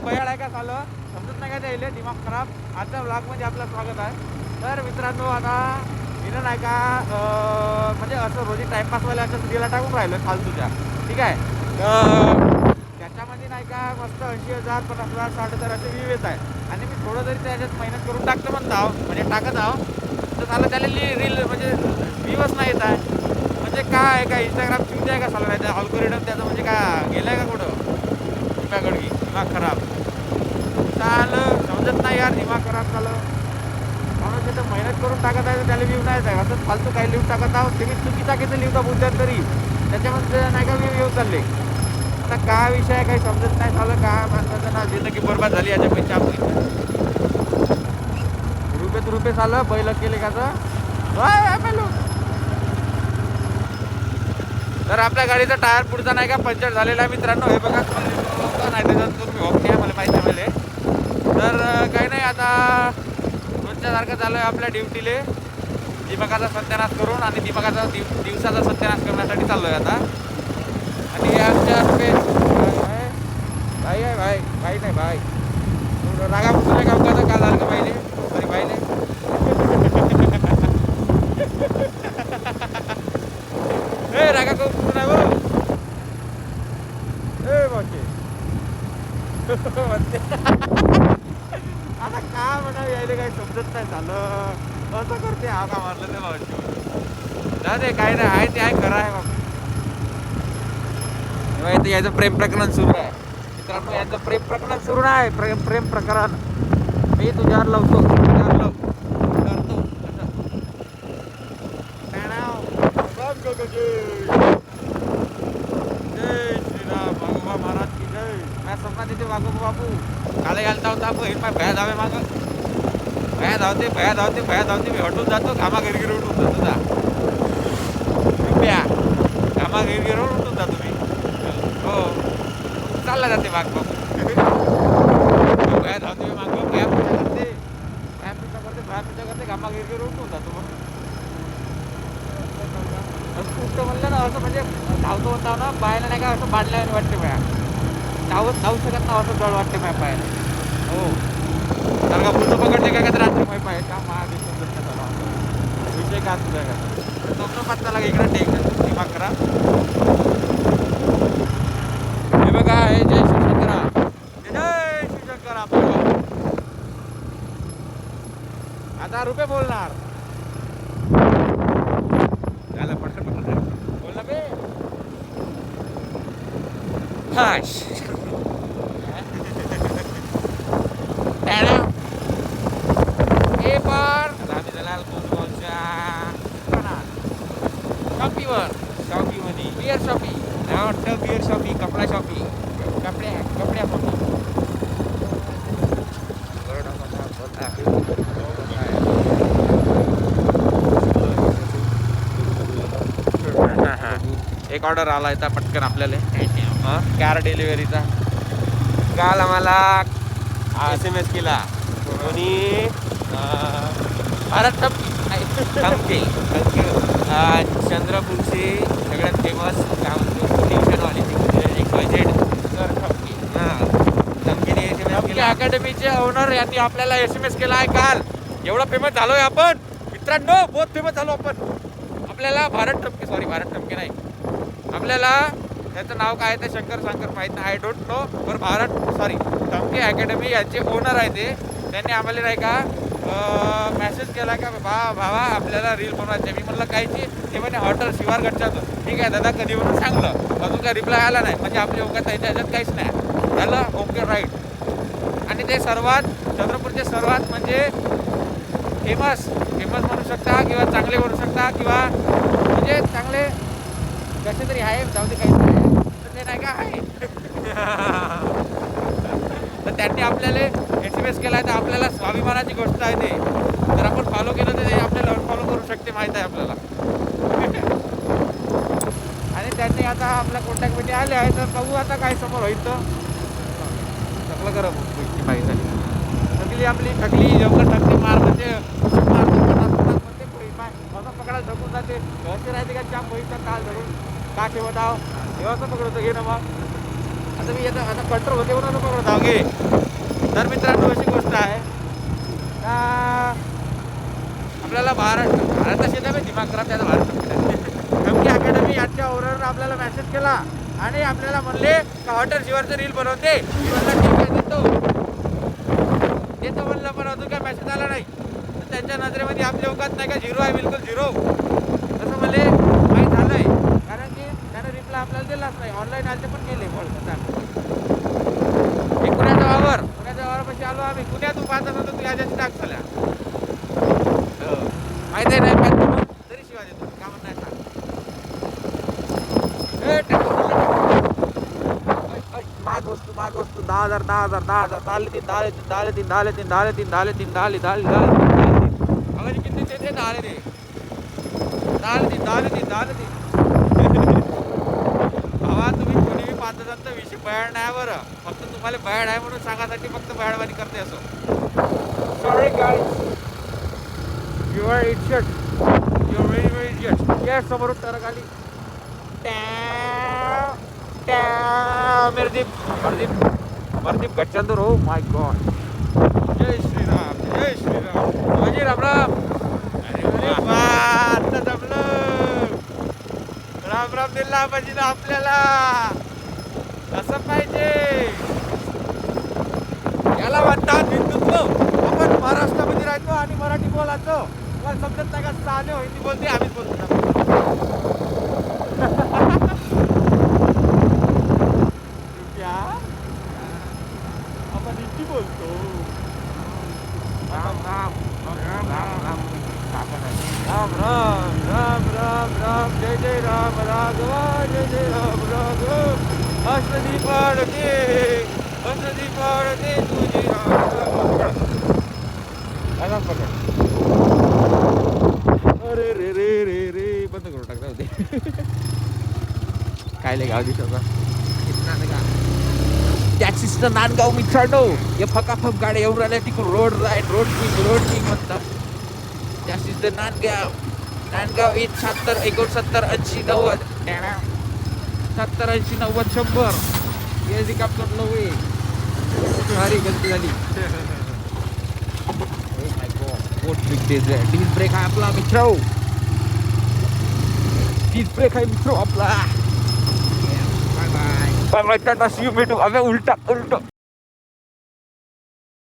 बयाड आहे का चालू समजत नाही का द्यायला दिमाग खराब. आजच्या ब्लॉगमध्ये आपलं स्वागत आहे. तर मित्रांनो आता मी नाही का म्हणजे असं रोजी टाईमपासवाल्या अशा व्हिडिओला टाकून राहिलो फालतूच्या. ठीक आहे. त्याच्यामध्ये नाही का मस्त 80,000 50,000 60,000 असे व्ह्यू येत आहे. आणि मी थोडं जरी त्याच्यात मेहनत करून टाकतो म्हणत आहो म्हणजे टाकत आहो तर झालं त्याला रील म्हणजे व्ह्यूच नाही येत आहे. म्हणजे काय आहे का इंस्टाग्राम चुकते आहे का चालू नाही त्या अल्गोरिदम त्याचं म्हणजे काय गेलं आहे का कुठं दिमागडगी दिमाग खराब चालं समजत नाही यार दिमाग खराब झालं. म्हणून तिथं मेहनत करून टाकत आहे तर त्याला व्ह्यू नाही आहे. असंच फालतू काही लिहून टाकत आहोत ते मी चुकीचा किती लिहता बुद्ध्यात तरी त्याच्यामध्ये नाही का व्ह्यू चालले. आता काय विषय आहे काही समजत नाही झालं काय माणसाचं ना जिंदगी बरबाद झाली याच्या पैसे आपण रुपये झालं बैल केले का तर आपल्या गाडीचा टायर पुढचा नाही का पंक्चर झालेला आहे मित्रांनो. हे बघा नाही त्याच्यात तुम्ही ओके आहे मला माहिती आहे तर काही नाही आता रोजच्यासारखं झालं आहे आपल्या ड्युटीले दिमागाचा सत्यानाश करून आणि दिमागाचा दिवसाचा सत्यानाश करण्यासाठी चाललो आहे आता. आणि आमच्या भाई आहे भाई नाही भाई रागा नाही का काय झालं का पाहिजे सॉरी पाहिले ए रागा करू नाही बघ ए बाकी आता काय म्हणावं यायला काही समजत नाही झालं असं करते हा का मारलं ते भावची जाते काय नाही आहे ते आहे खरं आहे बाबा. इथं याचं प्रेम प्रकरण सुरू आहे मित्रांनो. याचं प्रेम प्रकरण सुरू आहे प्रेम प्रकरण. मी तुझ्यावर लवतो तुझ्यावर लव करतो जय श्रीराम भगवा महाराज की जय. मैं सपना देते वागो बापू काले घालता होता बहीण पाय भया धावे माग भया धावते मी हटून जातो घामा गिरगिर उठून जातो जा रुपया घामा गिरगिर उठून जातो मी हो चालला जाते माग बापू भया धावते माग भया पूजा करते घामा गिरगिर उठून जातो मग कुठं म्हणलं ना असं म्हणजे धावतो होता ना पायाला नाही का असं बांधल्याने वाटते पाया धावू शकत ना असं जळ वाटते माझ्या पायाला. हो तर का पुढचं पकडते काय का रात्री माहिती पाहिजे का महादेश विषय का तुझा का तो पत्ता लागा इकडे टेक दिमाग करा. हे बघा हे जय शिवशंकरा जय शिवशंकरा आपलं आता रुपये बोलणार झालं पटकन बोल ना बे हाश ए पर रामी दलाल शॉपीवर शॉपीमध्ये बिअर शॉपी नाही वाटतं बिअर शॉपी कपडा शॉपी कपड्या शॉपी एक ऑर्डर आला आहे पटकन आपल्याला कार डिलिव्हरीचा. काल आम्हाला SMS केला कोणी भारत ठमके चंद्रपूरचे सगळ्यात फेमस ट्युशनवाले ठमके अकॅडमीचे ओनर यांनी आपल्याला SMS केला आहे काल. एवढा फेमस झालो आहे आपण मित्रांनो बहुत फेमस झालो आपण. आपल्याला भारत ठमके नाही आपल्याला त्याचं नाव काय ते शंकर माहीत नाही आय डोंट नो पण ठमके अकॅडमी याचे ओनर आहे ते. त्यांनी आम्हाला नाही का मेसेज केला का भावा आपल्याला रील बनवायचे. मी म्हणलं कायची ते म्हणजे हॉटेल शिवारगडच्या ठीक आहे दादा कधी म्हणून सांगलं अजून काय रिप्लाय आला नाही म्हणजे आपली ओळख त्याच्या ह्याच्यात काहीच नाही झालं ओके राईट. आणि ते चंद्रपूरचे सर्वात म्हणजे फेमस म्हणू शकता किंवा चांगले म्हणू शकता किंवा म्हणजे चांगले कसे तरी आहे जाऊ दे काही नाही तर ते नाही का आहे तर त्यांनी आपल्याला SMS केला आहे तर आपल्याला स्वाभिमानाची गोष्ट आहे ते. जर आपण फॉलो केलं तर ते आपल्याला अनफॉलो करू शकते माहीत आहे आपल्याला. आणि त्यांनी आता आपल्या कॉन्टॅक्टमध्ये आले आहे तर बघू आता काय समोर होईल तर सगळं करा माहीत आहे थकली आपली ठकली मार म्हणजे पकडायला ढकून जाते घरचे राहते का जाम बघितलं काल धरून का ठेवत आहो तेव्हा पकडतो घे ना मग आता मी आता कंट्रोल होते म्हणून पकडत आहो गे. तर मित्रांनो अशी गोष्ट आहे का आपल्याला भारत शेता मी दिमाग खराब त्याचा भारत खमकी अकॅडमी याच्या ओरवर आपल्याला मेसेज केला आणि आपल्याला म्हणले का हॉटेल शिवरचं रील बनवते. मी म्हणलं ठीक आहे देतो म्हणलं, पण अजून काय मेसेज आला नाही. तर त्यांच्या नजरेमध्ये आपल्या उगाच नाही का झिरो आहे, बिलकुल झिरो तसं मला माहीत झालं आहे. कारण की त्यानं रिप्लाय आपल्याला दिलाच नाही. ऑनलाईन आले पण गेले बोल पुण्याचा वावरापाशी आलो आम्ही. पुण्यातून पाहत असतो तू याच्याशी टाक झाल्या माहिती आहे नाही पाहत तरी शिवाय देतो का म्हणून नाही माग वस्तू 10,000 किती ते 10 भावा तुम्ही कोणी पाच हजारचा विषय बयाड नाही बरं. फक्त तुम्हाला बयाड आहे म्हणून सांगासाठी फक्त बयाडवाणी करते असं. Sorry guys you are idiot, you are very idiot. या समोरून ट्रक आली. मरदीप गच्चंदूर. हो माय गॉड. जय श्रीराम जय श्रीराम म्हणजे राम राम. अरे वा आता जमलं. राम राम दिला पाहिजे ना आपल्याला. असं पाहिजे. याला म्हणतात हिंदुत्व. आपण महाराष्ट्रामध्ये राहतो आणि मराठी बोलायचो. मला समजत नाही का साने हो हिंदी बोलते आम्हीच बोलतो. आपण हिंदी बोलतो. राम राम राम राम राम राम राम राम राम राम जय जय राम राघव जय जय राम राघव. हसदी पाडते तुझी राम. अरे रे रे रे रे बंद करून टाकता होते. काय लय गाव दिसत दॅट इज द नांदगाव मित्रांनो. या फकाफक गाड्या येऊन राहिल्या तिकडून. रोड किंग म्हणतात. That is the Nandgaon 70 69 80 90 70 80 90 100. Helicopter नव्हे. भारी गलती झाली. डिस्क ब्रेक आहे आपला मित्र. डिस्क ब्रेक आहे मित्र आपला. Bye bye tata see you भेटू. अबे उलटा